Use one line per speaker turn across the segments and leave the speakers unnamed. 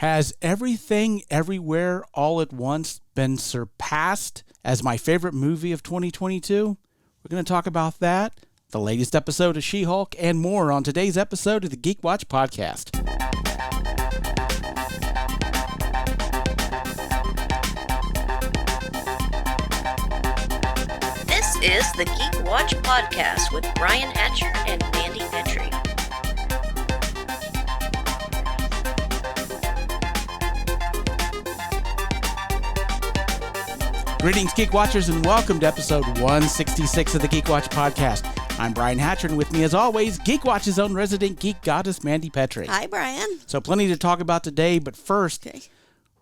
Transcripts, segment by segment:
Has Everything Everywhere All at Once been surpassed as my favorite movie of 2022? We're going to talk about that, the latest episode of She-Hulk, and more on today's episode of the Geek Watch podcast.
This is the Geek Watch podcast with Brian Hatcher and Mandy Petrie.
Greetings, Geek Watchers, and welcome to episode 166 of the Geek Watch podcast. I'm Brian Hatcher, and with me, as always, Geek Watch's own resident geek goddess, Mandy Petrie.
Hi, Brian.
So plenty to talk about today, but first,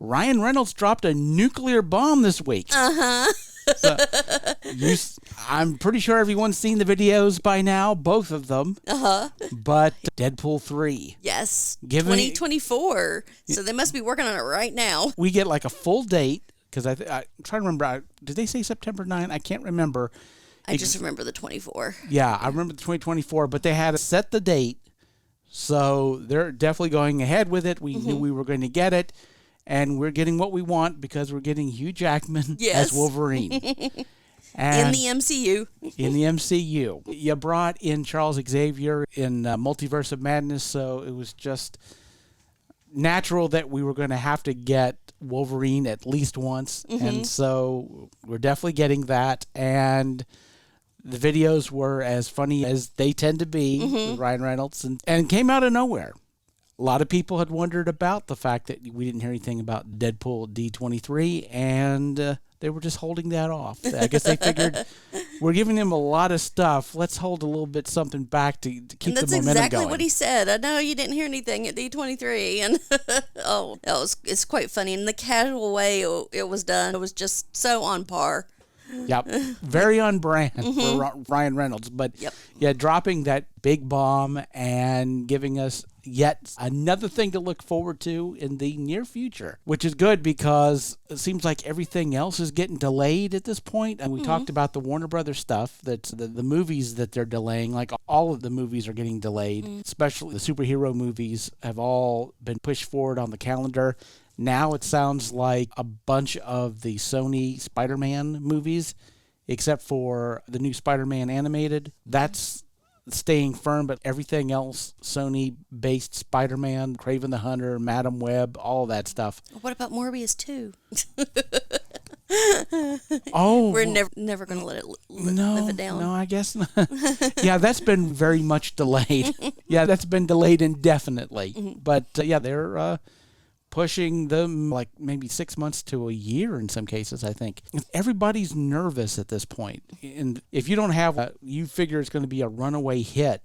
Ryan Reynolds dropped a nuclear bomb this week. So, I'm pretty sure everyone's seen the videos by now, both of them. But Deadpool 3.
Yes, 2024. So they must be working on it right now.
We get like a full date. Because I'm trying to remember, did they say September 9? I can't remember.
I just remember the 24.
Yeah, I remember the 2024, but they had to set the date. So they're definitely going ahead with it. We knew we were going to get it. And we're getting what we want because we're getting Hugh Jackman as Wolverine.
In the MCU.
In the MCU. You brought in Charles Xavier in Multiverse of Madness, so it was just natural that we were going to have to get Wolverine at least once, and so we're definitely getting that. And the videos were as funny as they tend to be with Ryan Reynolds, and came out of nowhere. A lot of people had wondered about the fact that we didn't hear anything about Deadpool D23, and they were just holding that off. I guess they figured we're giving him a lot of stuff. Let's hold a little bit something back to keep the momentum going.
That's exactly what he said. I know you didn't hear anything at D23, and it's quite funny. In the casual way it was done, it was just so on par.
Yep, very on brand for Ryan Reynolds. But yeah, dropping that big bomb and giving us yet another thing to look forward to in the near future, which is good because it seems like everything else is getting delayed at this point. And we talked about the Warner Brothers stuff, that's the movies that they're delaying. Like all of the movies are getting delayed, especially the superhero movies have all been pushed forward on the calendar. Now it sounds like a bunch of the Sony Spider-Man movies, except for the new Spider-Man animated, that's staying firm, but everything else, Sony-based Spider-Man, Kraven the Hunter, Madam Web, all that stuff.
What about Morbius 2?
We're
never going to let it live it down.
No, I guess not. Yeah, that's been very much delayed. Yeah, that's been delayed indefinitely. But they're pushing them like maybe 6 months to a year in some cases, I think. Everybody's nervous at this point. And if you don't have you figure it's going to be a runaway hit,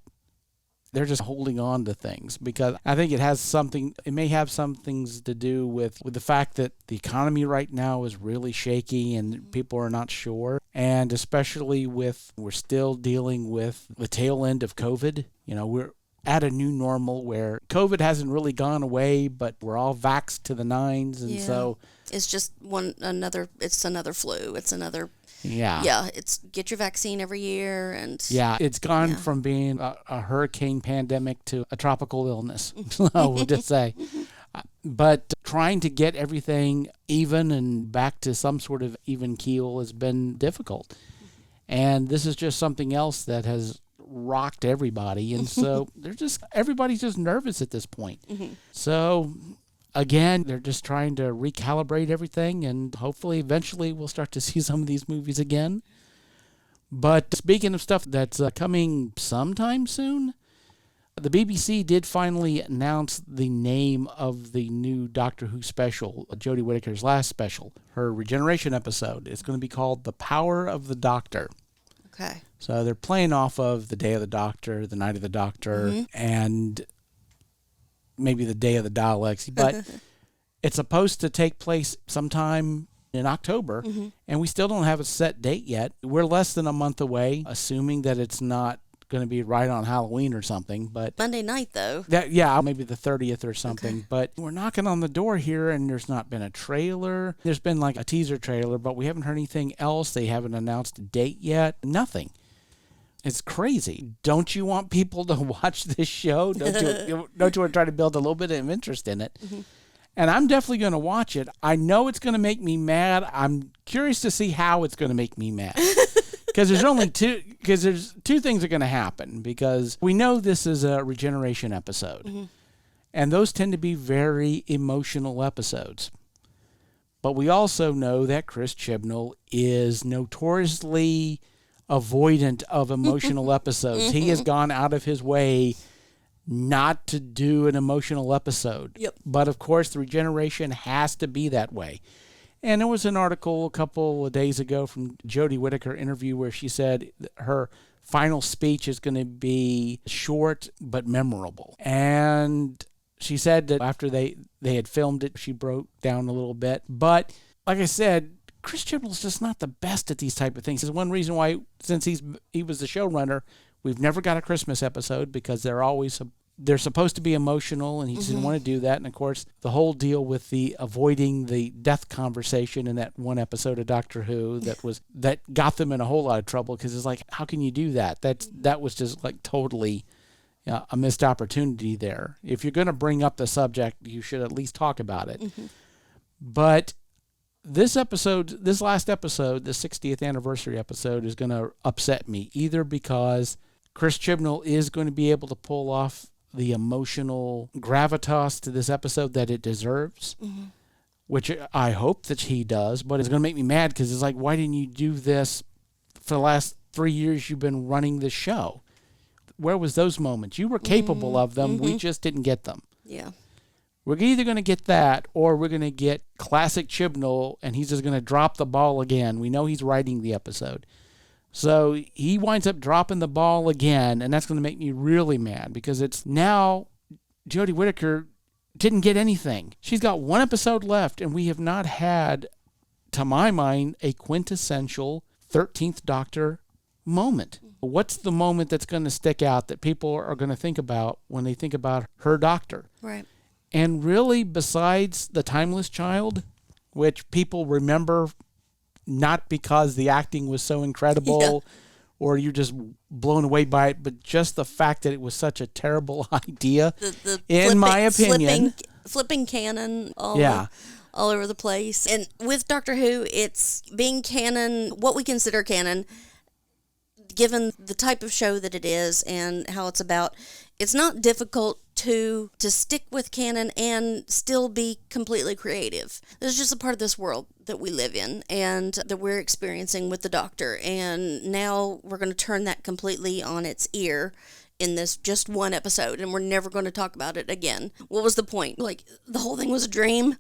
they're just holding on to things because I think it may have some things to do with the fact that the economy right now is really shaky and people are not sure. And especially we're still dealing with the tail end of COVID. You know, we're at a new normal where COVID hasn't really gone away, but we're all vaxxed to the nines, and so
it's just it's another flu. It's another it's get your vaccine every year, and
it's gone from being a hurricane pandemic to a tropical illness. We'll just say, but trying to get everything even and back to some sort of even keel has been difficult, and this is just something else that has rocked everybody, and so everybody's just nervous at this point. So again, they're just trying to recalibrate everything, and hopefully eventually we'll start to see some of these movies again. But speaking of stuff that's coming sometime soon, the BBC did finally announce the name of the new Doctor Who special, Jodie Whittaker's last special, her regeneration episode. It's going to be called The Power of the Doctor.
Okay.
So they're playing off of the Day of the Doctor, the Night of the Doctor, and maybe the Day of the Daleks. But it's supposed to take place sometime in October, and we still don't have a set date yet. We're less than a month away, assuming that it's not going to be right on Halloween or something. But
Monday night, though.
Maybe the 30th or something. Okay. But we're knocking on the door here, and there's not been a trailer. There's been like a teaser trailer, but we haven't heard anything else. They haven't announced a date yet. Nothing. It's crazy. Don't you want people to watch this show? Don't you want to try to build a little bit of interest in it? And I'm definitely going to watch it. I know it's going to make me mad. I'm curious to see how it's going to make me mad. Because there's two things are going to happen. Because we know this is a regeneration episode. Mm-hmm. And those tend to be very emotional episodes. But we also know that Chris Chibnall is notoriously avoidant of emotional episodes. He has gone out of his way not to do an emotional episode.
Yep.
But of course, the regeneration has to be that way. And there was an article a couple of days ago from Jodie Whittaker interview where she said her final speech is going to be short but memorable. And she said that after they had filmed it, she broke down a little bit. But like I said, Chris Chibnall's just not the best at these type of things. There's one reason why, since he was the showrunner, we've never got a Christmas episode because they're supposed to be emotional, and he didn't want to do that. And of course, the whole deal with the avoiding the death conversation in that one episode of Doctor Who that got them in a whole lot of trouble because it's like, how can you do that? That was just like totally a missed opportunity there. If you're going to bring up the subject, you should at least talk about it. Mm-hmm. But this last episode, the 60th anniversary episode, is going to upset me, either because Chris Chibnall is going to be able to pull off the emotional gravitas to this episode that it deserves, which I hope that he does, but it's going to make me mad because it's like, why didn't you do this for the last 3 years you've been running the show? Where was those moments? You were capable of them. We just didn't get them.
Yeah.
We're either going to get that or we're going to get classic Chibnall, and he's just going to drop the ball again. We know he's writing the episode. So he winds up dropping the ball again, and that's going to make me really mad because it's now Jodie Whittaker didn't get anything. She's got one episode left, and we have not had, to my mind, a quintessential 13th Doctor moment. What's the moment that's going to stick out that people are going to think about when they think about her Doctor?
Right.
And really, besides The Timeless Child, which people remember not because the acting was so incredible or you're just blown away by it, but just the fact that it was such a terrible idea, my opinion.
Flipping canon all over the place. And with Doctor Who, it's being canon, what we consider canon, given the type of show that it is and how it's about. It's not difficult to stick with canon and still be completely creative. This is just a part of this world that we live in and that we're experiencing with the Doctor. And now we're going to turn that completely on its ear in this just one episode, and we're never going to talk about it again. What was the point? Like, the whole thing was a dream?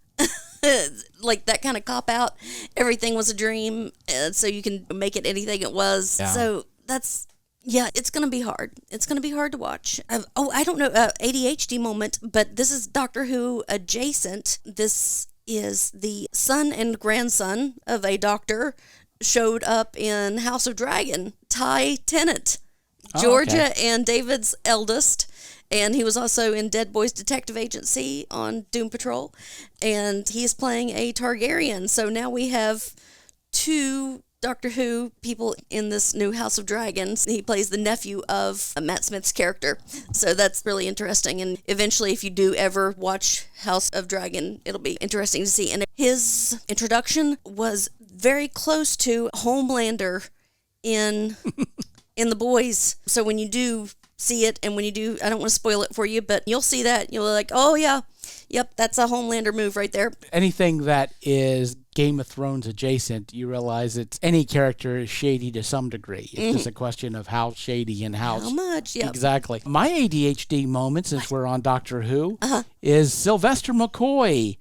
Like, that kind of cop-out. Everything was a dream, so you can make it anything it was. Yeah. So that's... Yeah, it's going to be hard. It's going to be hard to watch. I don't know, ADHD moment, but this is Doctor Who adjacent. This is the son and grandson of a doctor showed up in House of Dragon, Ty Tennant, Georgia and David's eldest. And he was also in Dead Boys Detective Agency on Doom Patrol. And he's playing a Targaryen. So now we have two Doctor Who people in this new House of Dragons. He plays the nephew of Matt Smith's character. So that's really interesting. And eventually, if you do ever watch House of Dragon, it'll be interesting to see. And his introduction was very close to Homelander in The Boys. So when you do see it, and when you do, I don't want to spoil it for you, but you'll see that. You'll be like, oh yeah, yep, that's a Homelander move right there.
Anything that is Game of Thrones adjacent, you realize it's any character is shady to some degree. It's just a question of how shady and how
much. Yep.
Exactly. My ADHD moment, since we're on Doctor Who, is Sylvester McCoy.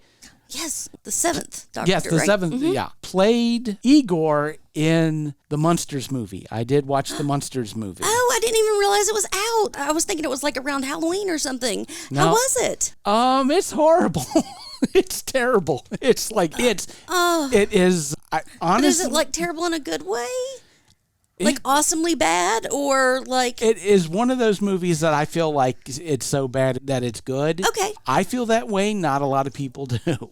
Yes, the seventh Doctor.
Yes, the seventh. Yeah, played Igor in the Munsters movie. I did watch the Munsters movie.
Oh, I didn't even realize it was out. I was thinking it was like around Halloween or something. No. How was it?
It's horrible. It's terrible. It's like it is. Honestly,
but is it like terrible in a good way? Like awesomely bad, or like...
It is one of those movies that I feel like it's so bad that it's good.
Okay.
I feel that way. Not a lot of people do.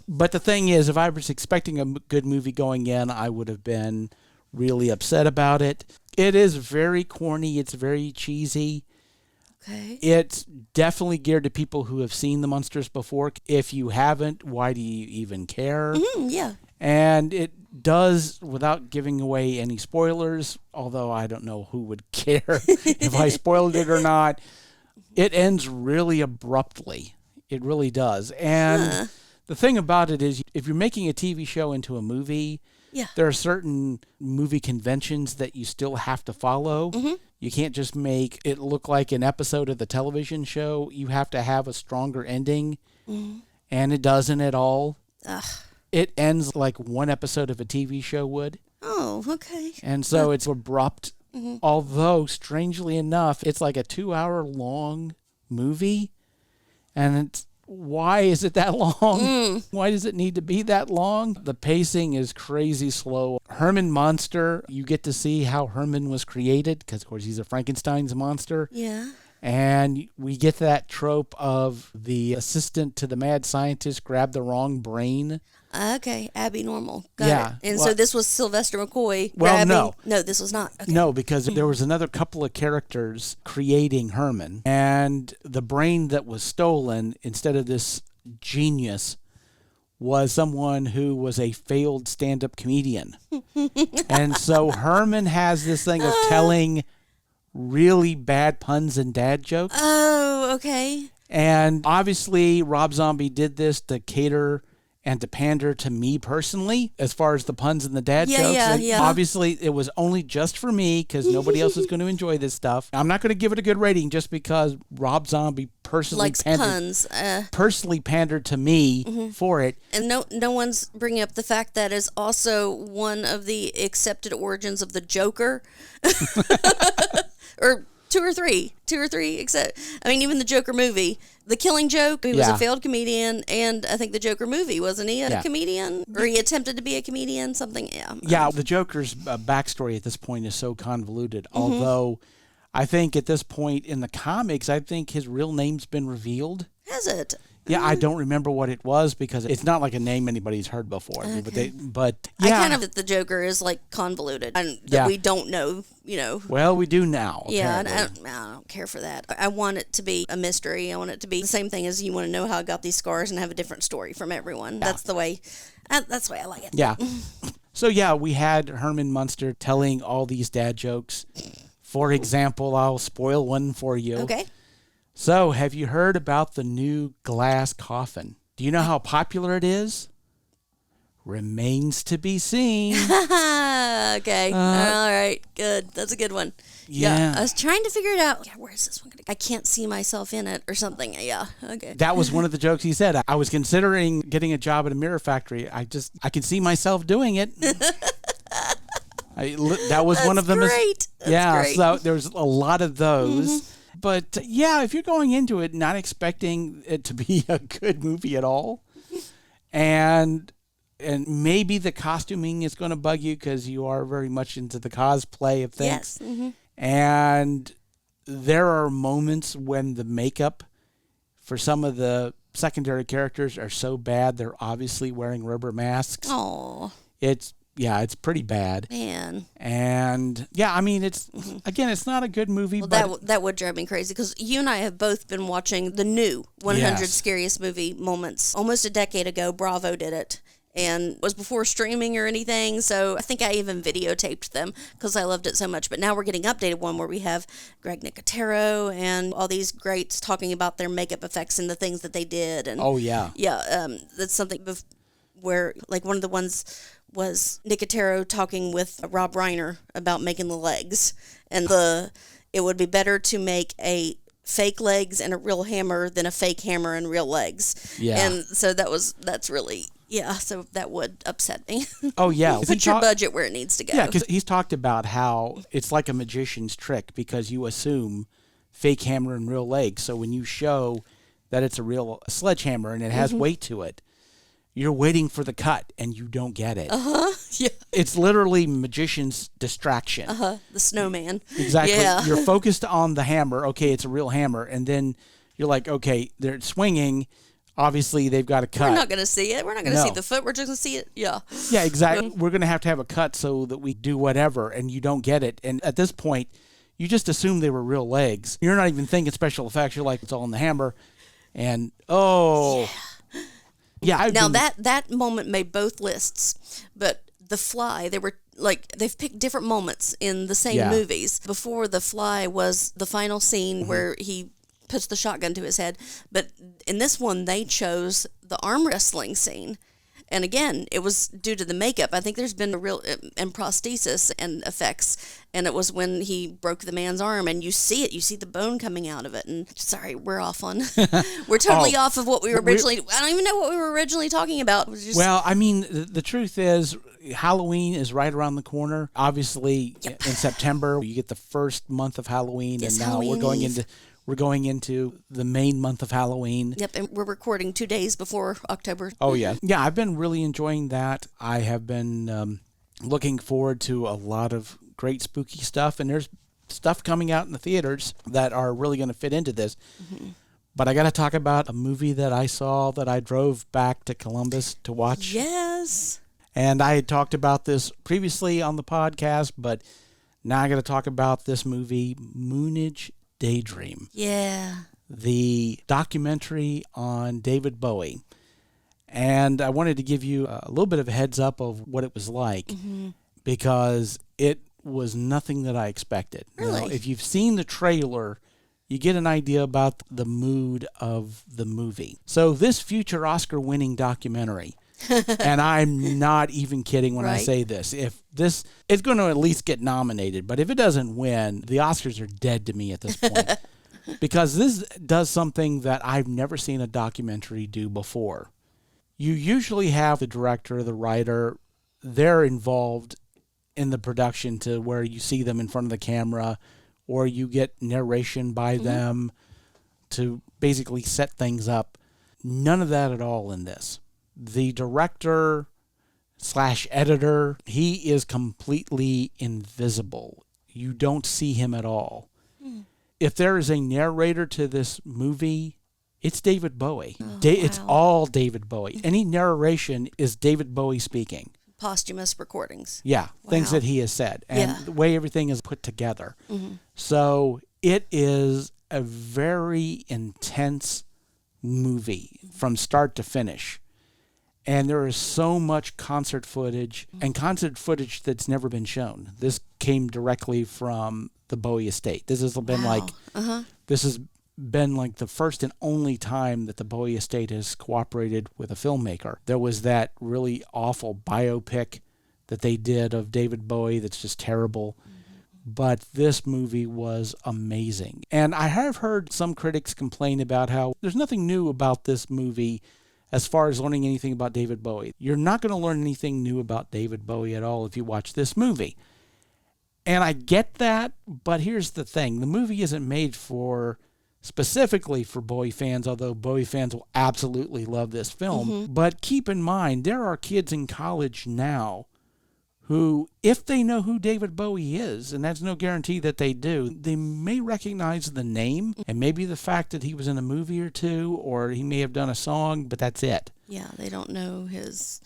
But the thing is, if I was expecting a good movie going in, I would have been really upset about it. It is very corny. It's very cheesy.
Okay.
It's definitely geared to people who have seen the Munsters before. If you haven't, why do you even care?
Yeah.
And it does, without giving away any spoilers, although I don't know who would care if I spoiled it or not, it ends really abruptly. It really does. And the thing about it is, if you're making a TV show into a movie, there are certain movie conventions that you still have to follow. You can't just make it look like an episode of the television show. You have to have a stronger ending, and it doesn't at all. It ends like one episode of a TV show would.
Oh, okay.
And so it's abrupt. Although, strangely enough, it's like a 2-hour long movie. And it's, why is it that long? Why does it need to be that long? The pacing is crazy slow. Herman Monster, you get to see how Herman was created, because, of course, he's a Frankenstein's monster.
Yeah.
And we get that trope of the assistant to the mad scientist grabbed the wrong brain.
Okay, Abby Normal. Got it. And
well,
so this was Sylvester McCoy.
Well,
grabbing...
no.
No, this was not. Okay.
No, because there was another couple of characters creating Herman. And the brain that was stolen, instead of this genius, was someone who was a failed stand-up comedian. And so Herman has this thing of telling really bad puns and dad jokes.
Oh, okay.
And obviously, Rob Zombie did this to cater and to pander to me personally, as far as the puns and the dad jokes.
Yeah.
Obviously, it was only just for me, because nobody else is going to enjoy this stuff. I'm not going to give it a good rating just because Rob Zombie personally pandered to me for it.
And no one's bringing up the fact that is also one of the accepted origins of the Joker. Or two or three, except, I mean, even the Joker movie, The Killing Joke, he was a failed comedian, and I think the Joker movie, wasn't he a comedian? Or he attempted to be a comedian, something,
Yeah, the Joker's backstory at this point is so convoluted, although I think at this point in the comics, I think his real name's been revealed.
Has it?
Yeah, I don't remember what it was, because it's not like a name anybody's heard before.
Okay.
But
I kind of think the Joker is like convoluted, and that we don't know,
Well, we do now.
Yeah, and I don't care for that. I want it to be a mystery. I want it to be the same thing as you want to know how I got these scars and have a different story from everyone. Yeah. That's the way I like it.
Yeah. So, we had Herman Munster telling all these dad jokes. For example, I'll spoil one for you.
Okay.
So, have you heard about the new glass coffin? Do you know how popular it is? Remains to be seen.
Okay. All right. Good. That's a good one.
Yeah.
I was trying to figure it out. Yeah, where is this one going to go? I can't see myself in it or something. Yeah. Okay.
That was one of the jokes he said. I was considering getting a job at a mirror factory. I can see myself doing it. That was one of them.
Great. That's great.
So there's a lot of those. But if you're going into it not expecting it to be a good movie at all, and maybe the costuming is going to bug you because you are very much into the cosplay of things.
Yes.
And there are moments when the makeup for some of the secondary characters are so bad they're obviously wearing rubber masks.
Oh.
It's pretty bad.
Man.
And I mean, it's not a good movie.
Well,
but
that would drive me crazy, because you and I have both been watching the new 100 Scariest Movie Moments. Almost a decade ago, Bravo did it. And it was before streaming or anything, so I think I even videotaped them because I loved it so much. But now we're getting updated one where we have Greg Nicotero and all these greats talking about their makeup effects and the things that they did. And that's something where, like, one of the ones was Nicotero talking with Rob Reiner about making the legs, and it would be better to make a fake legs and a real hammer than a fake hammer and real legs. Yeah. And so that's really. Yeah, so that would upset me.
Oh, yeah.
Put your budget where it needs to go.
Yeah, because he's talked about how it's like a magician's trick, because you assume fake hammer and real legs. So when you show that it's a real sledgehammer and it has weight to it, you're waiting for the cut and you don't get it.
Yeah.
It's literally magician's distraction.
The snowman.
Exactly.
Yeah.
You're focused on the hammer. Okay, it's a real hammer. And then you're like, okay, they're swinging. Obviously, they've got to cut.
We're not going to see it. We're not going to see the foot. We're just going to see it. Yeah.
Yeah, exactly. We're going to have a cut so that we do whatever, and you don't get it. And at this point, you just assume they were real legs. You're not even thinking special effects. You're like, it's all in the hammer. And, yeah.
Now, that moment made both lists, but The Fly, they were like, they've picked different moments in the same movies. Before The Fly was the final scene where he puts the shotgun to his head, but in this one, they chose the arm wrestling scene. And again, it was due to the makeup. I think there's been a real and prosthesis and effects. And it was when he broke the man's arm, and you see it. You see the bone coming out of it. And sorry, we're off on. We're totally off of what we were originally. I don't even know what we were originally talking about. It was just,
well, I mean, the truth is, Halloween is right around the corner. Obviously, in September, you get the first month of Halloween,
Yes,
and now
Halloween
we're going into the main month of Halloween.
Yep, and we're recording 2 days before October.
Oh, yeah. Yeah, I've been really enjoying that. I have been looking forward to a lot of great spooky stuff, and there's stuff coming out in the theaters that are really going to fit into this. Mm-hmm. But I got to talk about a movie that I saw that I drove back to Columbus to watch.
Yes.
And I had talked about this previously on the podcast, but now I got to talk about this movie, Moonage, Daydream.
Yeah.
The documentary on David Bowie. And I wanted to give you a little bit of a heads up of what it was like, because it was nothing that I expected.
Really?
Now, if you've seen the trailer, you get an idea about the mood of the movie. So this future Oscar-winning documentary, and I'm not even kidding when I say this, if this, it's going to at least get nominated, but if it doesn't win, the Oscars are dead to me at this point. Because this does something that I've never seen a documentary do before. You usually have the director, the writer, they're involved in the production to where you see them in front of the camera, or you get narration by them to basically set things up. None of that at all in this. The director / editor, he is completely invisible. You don't see him at all. If there is a narrator to this movie, it's David Bowie. It's all David Bowie. Any narration is David Bowie speaking.
Posthumous recordings.
Yeah, things that he has said, and the way everything is put together. So it is a very intense movie from start to finish. And there is so much concert footage, and concert footage that's never been shown. This came directly from the Bowie estate. This has been this has been like the first and only time that the Bowie estate has cooperated with a filmmaker. There was that really awful biopic that they did of David Bowie that's just terrible. But this movie was amazing. And I have heard some critics complain about how there's nothing new about this movie as far as learning anything about David Bowie. You're not going to learn anything new about David Bowie at all if you watch this movie. And I get that, but here's the thing. The movie isn't made specifically for Bowie fans, although Bowie fans will absolutely love this film. But keep in mind, there are kids in college now who, if they know who David Bowie is, and that's no guarantee that they do, they may recognize the name and maybe the fact that he was in a movie or two, or he may have done a song, but that's it.
Yeah, they don't know his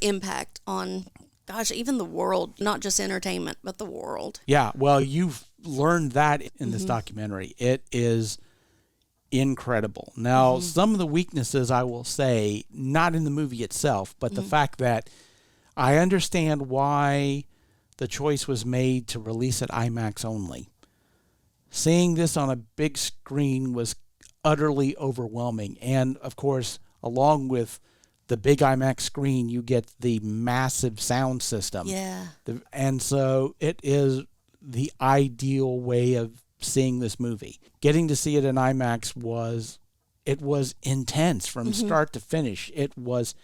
impact on, gosh, even the world, not just entertainment, but the world.
Yeah, well, you've learned that in this documentary. It is incredible. Now, some of the weaknesses, I will say, not in the movie itself, but the fact that I understand why the choice was made to release at IMAX only. Seeing this on a big screen was utterly overwhelming. And, of course, along with the big IMAX screen, you get the massive sound system.
Yeah.
And so it is the ideal way of seeing this movie. Getting to see it in IMAX was intense from start to finish. It was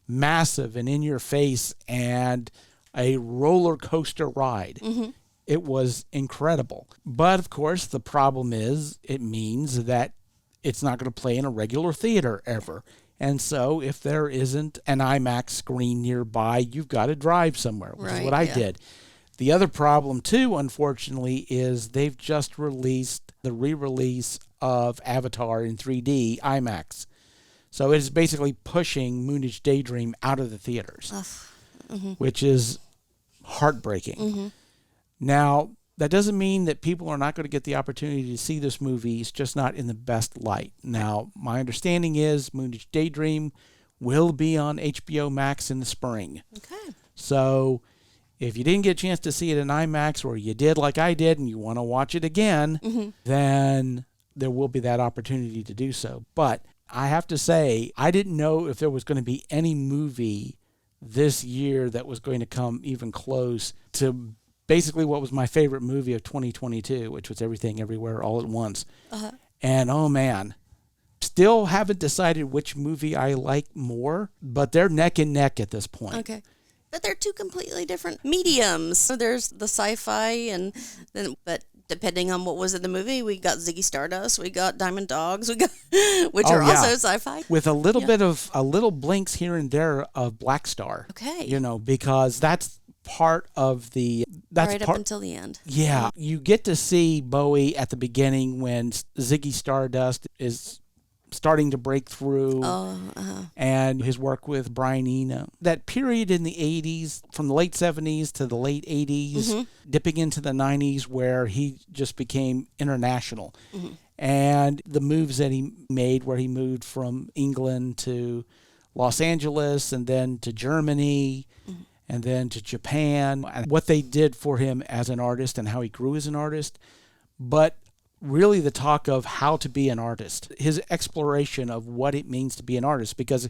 massive and in your face and a roller coaster ride. It was incredible. But of course, the problem is it means that it's not going to play in a regular theater ever. And so if there isn't an IMAX screen nearby, you've got to drive somewhere, which is what I did. The other problem too, unfortunately, is they've just released the re-release of Avatar in 3D IMAX. So it is basically pushing Moonage Daydream out of the theaters, which is heartbreaking. Now, that doesn't mean that people are not going to get the opportunity to see this movie. It's just not in the best light. Now, my understanding is Moonage Daydream will be on HBO Max in the spring.
Okay.
So if you didn't get a chance to see it in IMAX, or you did like I did and you want to watch it again, then there will be that opportunity to do so. But I have to say, I didn't know if there was going to be any movie this year that was going to come even close to basically what was my favorite movie of 2022, which was Everything Everywhere All at Once. And oh man, still haven't decided which movie I like more, but they're neck and neck at this point.
Okay. But they're two completely different mediums. So there's the sci-fi, but depending on what was in the movie, we got Ziggy Stardust, we got Diamond Dogs, which are also sci-fi.
With a little bit of little blinks here and there of Black Star.
Okay.
Because that's part of the...
Right up until the end.
Yeah. You get to see Bowie at the beginning when Ziggy Stardust is starting to break through, and his work with Brian Eno. That period in the 80s, from the late 70s to the late 80s, dipping into the 90s, where he just became international. And the moves that he made, where he moved from England to Los Angeles and then to Germany and then to Japan, and what they did for him as an artist and how he grew as an artist. But really the talk of how to be an artist, his exploration of what it means to be an artist, because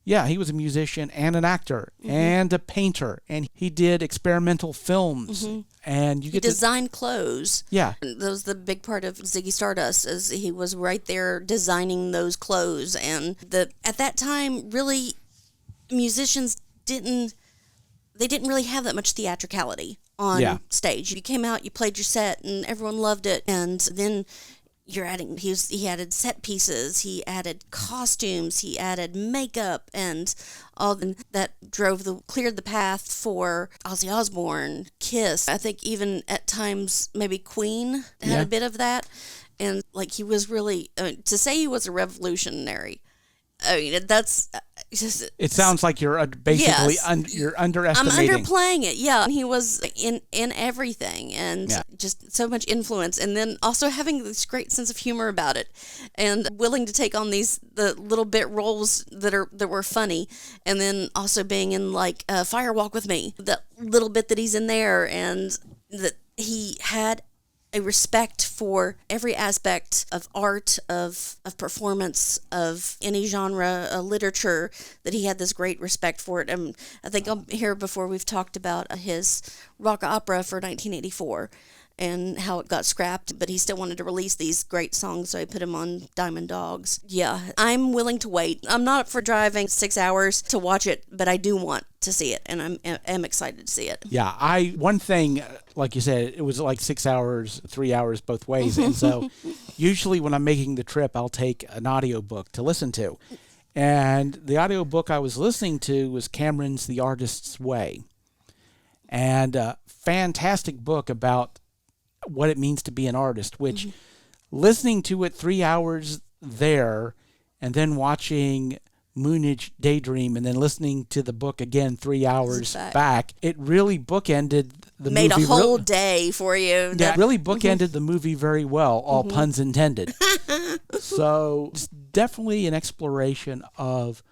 he was a musician and an actor and a painter, and he did experimental films, and he
designed clothes.
Yeah.
That was the big part of Ziggy Stardust, is he was right there designing those clothes. And at that time, really, musicians didn't really have that much theatricality on stage. You came out, you played your set, and everyone loved it. And then you're adding, he added set pieces, he added costumes, he added makeup, and all that cleared the path for Ozzy Osbourne, Kiss. I think even at times maybe Queen had a bit of that. And like, he was really, to say he was a revolutionary, I mean, that's just...
It sounds like you're basically you're underestimating.
I'm underplaying it, yeah. He was in everything, and just so much influence, and then also having this great sense of humor about it, and willing to take on the little bit roles that were funny, and then also being in like Fire Walk with Me, that little bit that he's in there, and that he had a respect for every aspect of art, of performance, of any genre, literature, that he had this great respect for it. And I think here before we've talked about his rock opera for 1984 and how it got scrapped, but he still wanted to release these great songs, so I put him on Diamond Dogs. Yeah, I'm willing to wait. I'm not up for driving 6 hours to watch it, but I do want to see it, and I'm excited to see it.
Yeah, one thing, like you said, it was like 6 hours, 3 hours both ways, and so usually when I'm making the trip, I'll take an audiobook to listen to. And the audiobook I was listening to was Cameron's The Artist's Way, and a fantastic book about what it means to be an artist, which listening to it 3 hours there and then watching Moonage Daydream and then listening to the book again 3 hours back, it really bookended the movie.
Made a whole day for you.
Yeah, really bookended the movie very well, all puns intended. So it's definitely an exploration of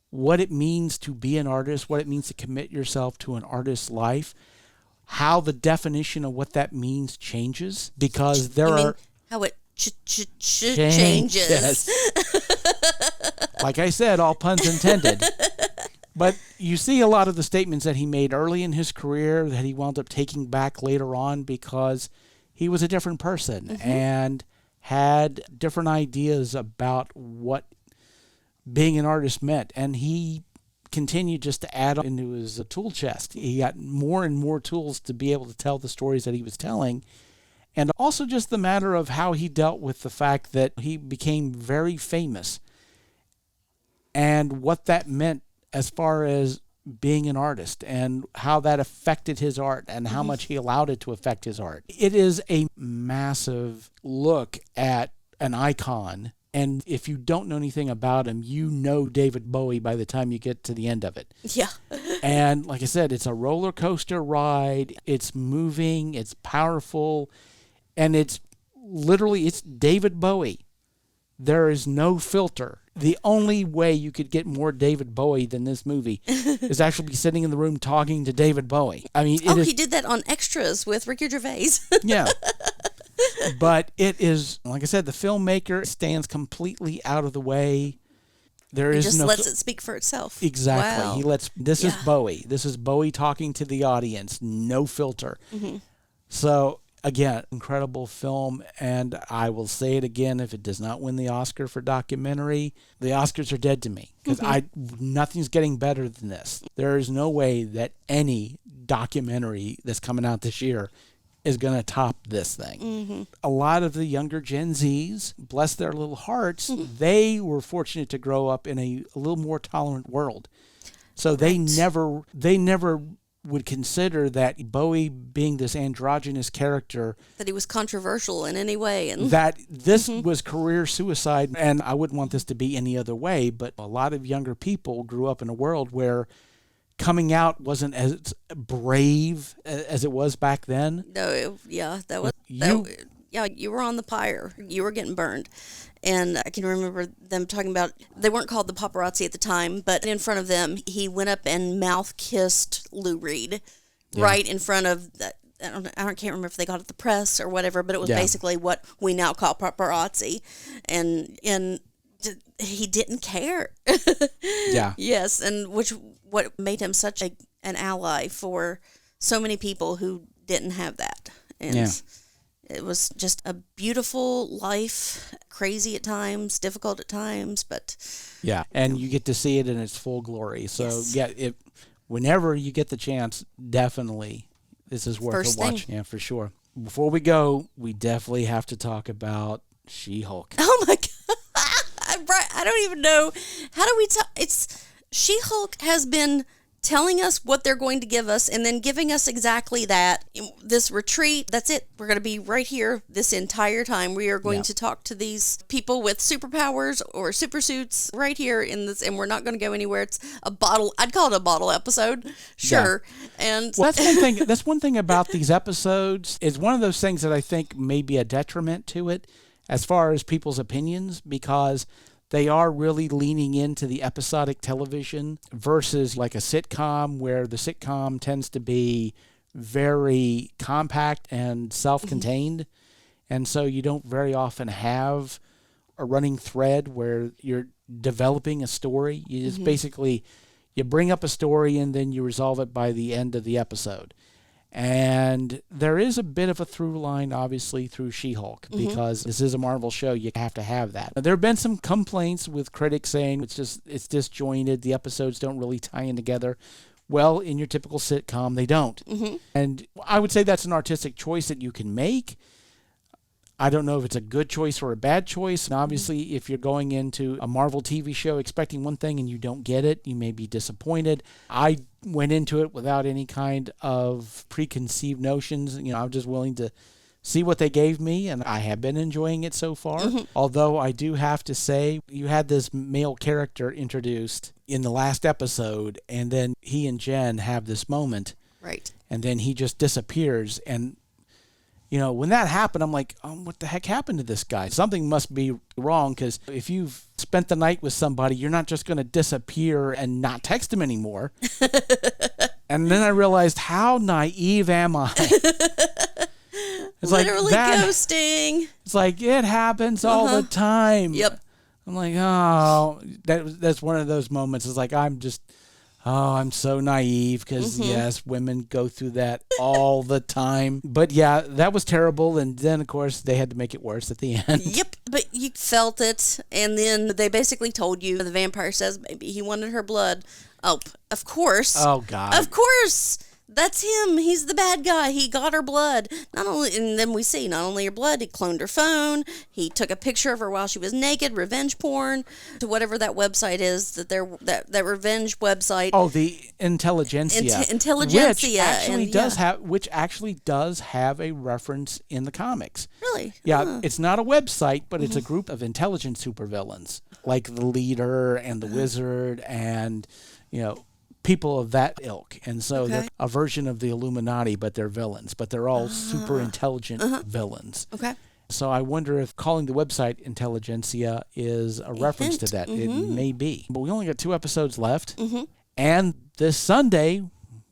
what it means to be an artist, what it means to commit yourself to an artist's life, how the definition of what that means changes, because
how it changes.
Like I said, all puns intended. But you see a lot of the statements that he made early in his career that he wound up taking back later on, because he was a different person and had different ideas about what being an artist meant. And he continued just to add into his tool chest. He got more and more tools to be able to tell the stories that he was telling. And also just the matter of how he dealt with the fact that he became very famous and what that meant as far as being an artist and how that affected his art and how much he allowed it to affect his art. It is a massive look at an icon. And if you don't know anything about him, you know David Bowie by the time you get to the end of it.
Yeah.
And like I said, it's a roller coaster ride. It's moving. It's powerful. And it's David Bowie. There is no filter. The only way you could get more David Bowie than this movie is actually be sitting in the room talking to David Bowie. I mean,
he did that on Extras with Ricky Gervais.
Yeah. But it is, like I said, the filmmaker stands completely out of the way. He just
lets it speak for itself.
Exactly.
Wow.
This is Bowie. This is Bowie talking to the audience. No filter. Mm-hmm. So, again, incredible film, and I will say it again, if it does not win the Oscar for documentary, the Oscars are dead to me, because nothing's getting better than this. There is no way that any documentary that's coming out this year is going to top this thing. Mm-hmm. A lot of the younger Gen Zs, bless their little hearts, they were fortunate to grow up in a little more tolerant world. So they never would consider that Bowie being this androgynous character,
that he was controversial in any way, and
that this was career suicide, and I wouldn't want this to be any other way, but a lot of younger people grew up in a world where coming out wasn't as brave as it was back then.
No, you were on the pyre. You were getting burned. And I can remember them talking about, they weren't called the paparazzi at the time, but in front of them, he went up and mouth kissed Lou Reed right in front of, I can't remember if they got it the press or whatever, but it was basically what we now call paparazzi. And he didn't care.
Yeah.
Yes, and what made him such an ally for so many people who didn't have that. And it was just a beautiful life, crazy at times, difficult at times, but...
Yeah, and you get to see it in its full glory. So, whenever you get the chance, definitely, this is worth a watch. Yeah, for sure. Before we go, we definitely have to talk about She-Hulk.
Oh, my God. I don't even know. How do we tell? She-Hulk has been telling us what they're going to give us and then giving us exactly that. This retreat, that's it. We're going to be right here this entire time. We are going to talk to these people with superpowers or super suits right here in this, and we're not going to go anywhere. It's a bottle. I'd call it a bottle episode. Sure. Yeah. And
well, that's one thing. That's one thing about these episodes. Is one of those things that I think may be a detriment to it as far as people's opinions, because they are really leaning into the episodic television versus like a sitcom, where the sitcom tends to be very compact and self-contained. And so you don't very often have a running thread where you're developing a story. You just basically, you bring up a story and then you resolve it by the end of the episode. And there is a bit of a through line, obviously, through She-Hulk, because this is a Marvel show. You have to have that. There have been some complaints with critics saying it's disjointed. The episodes don't really tie in together. Well, in your typical sitcom, they don't. And I would say that's an artistic choice that you can make. I don't know if it's a good choice or a bad choice. And obviously, if you're going into a Marvel TV show expecting one thing and you don't get it, you may be disappointed. I went into it without any kind of preconceived notions. You know, I'm just willing to see what they gave me, and I have been enjoying it so far. Although I do have to say, you had this male character introduced in the last episode, and then he and Jen have this moment.
Right.
And then he just disappears, and you know, when that happened, I'm like, oh, what the heck happened to this guy? Something must be wrong, because if you've spent the night with somebody, you're not just going to disappear and not text him anymore. And then I realized, how naive am I? It's
literally like ghosting.
It's like, it happens all the time.
Yep.
I'm like, oh, that's one of those moments. It's like, I'm so naive, because, yes, women go through that all the time. But, yeah, that was terrible. And then, of course, they had to make it worse at the end.
Yep, but you felt it. And then they basically told you, the vampire says maybe he wanted her blood. Oh, of course.
Oh, God.
Of course. That's him. He's the bad guy. He got her blood. And then we see not only her blood, he cloned her phone. He took a picture of her while she was naked, revenge porn, to whatever that website is, that revenge website.
Oh, the Intelligentsia.
Intelligentsia.
Which actually does have a reference in the comics.
Really?
Yeah, it's not a website, but it's a group of intelligent supervillains, like the Leader and the Wizard and, you know, people of that ilk. And so
Okay.
they're a version of the Illuminati, but they're villains. But they're all super intelligent villains.
Okay.
So I wonder if calling the website Intelligentsia is a reference to that. It may be. But we only got 2 episodes left. And this Sunday,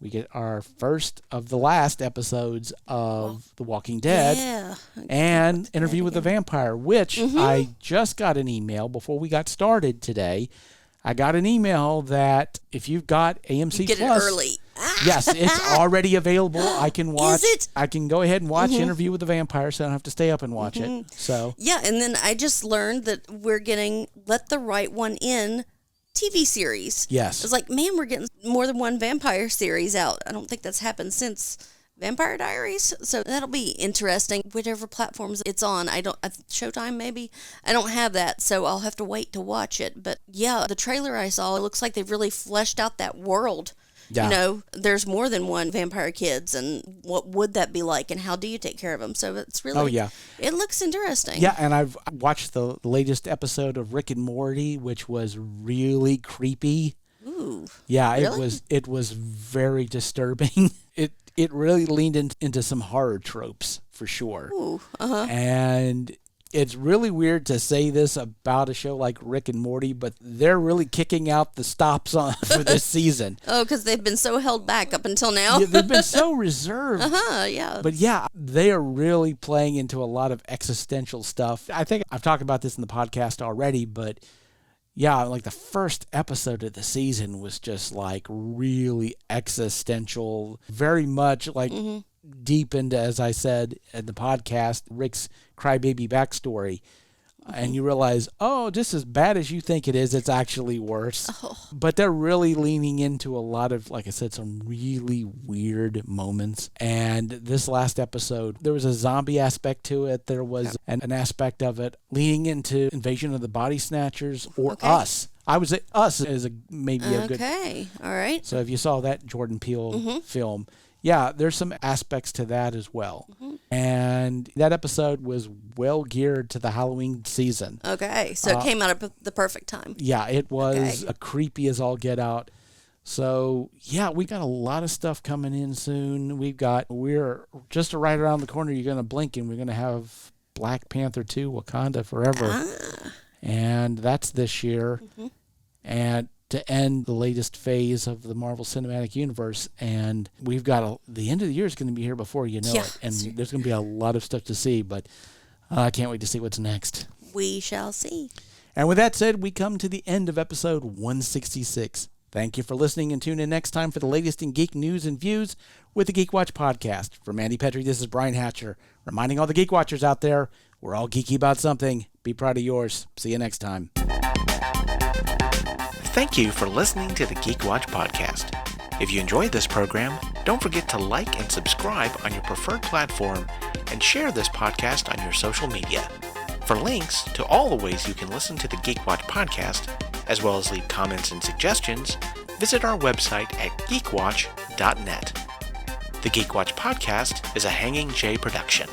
we get our first of the last episodes of The Walking Dead.
Yeah.
And Interview with the Vampire, which I just got an email before we got started today. I got an email that if you've got AMC
Get
Plus,
it early.
yes, it's already available. I can watch.
Is it?
I can go ahead and watch Interview with the Vampire, so I don't have to stay up and watch it. So
Yeah, and then I just learned that we're getting Let the Right One In TV series.
yes,
It's like, man, we're getting more than one vampire series out. I don't think that's happened since Vampire Diaries. So that'll be interesting. Whichever platforms it's on. Showtime maybe. I don't have that, so I'll have to wait to watch it. But yeah, the trailer I saw, it looks like they've really fleshed out that world.
Yeah.
You know, there's more than one vampire kids, and what would that be like, and how do you take care of them? So it's really,
Oh, yeah.
it looks interesting.
yeah. And I've watched the latest episode of Rick and Morty, which was really creepy.
Ooh.
Yeah,
Really?
it was very disturbing. It really leaned into some horror tropes for sure.
Ooh. Uh-huh.
And it's really weird to say this about a show like Rick and Morty, but they're really kicking out the stops on for this season.
Oh, because they've been so held back up until now.
Yeah, they've been so reserved.
Uh-huh, yeah.
But yeah, they are really playing into a lot of existential stuff. I think I've talked about this in the podcast already, but yeah, like the first episode of the season was just like really existential, very much like deep into, as I said in the podcast, Rick's crybaby backstory. And you realize, oh, just as bad as you think it is, it's actually worse. But they're really leaning into a lot of, like I said, some really weird moments. And this last episode, there was a zombie aspect to it. There was an aspect of it leaning into Invasion of the Body Snatchers or Us. I would say Us is maybe a good.
Okay, all right.
So if you saw that Jordan Peele film, yeah, there's some aspects to that as well. And that episode was well geared to the Halloween season.
Okay, so it came out at the perfect time.
Yeah, it was
Okay.
creepy as all get out. So, yeah, we got a lot of stuff coming in soon. We're just right around the corner. You're going to blink and we're going to have Black Panther 2, Wakanda Forever. And that's this year. And to end the latest phase of the Marvel Cinematic Universe. And we've got the end of the year is going to be here before you know it. And there's going to be a lot of stuff to see, but I can't wait to see what's next.
We shall see.
And with that said, we come to the end of episode 166. Thank you for listening, and tune in next time for the latest in geek news and views with the Geek Watch podcast. For Mandy Petrie, this is Brian Hatcher, reminding all the Geek Watchers out there, we're all geeky about something. Be proud of yours. See you next time.
Thank you for listening to the Geek Watch podcast. If you enjoyed this program, don't forget to like and subscribe on your preferred platform and share this podcast on your social media. For links to all the ways you can listen to the Geek Watch podcast, as well as leave comments and suggestions, visit our website at geekwatch.net. The Geek Watch podcast is a Hanging J production.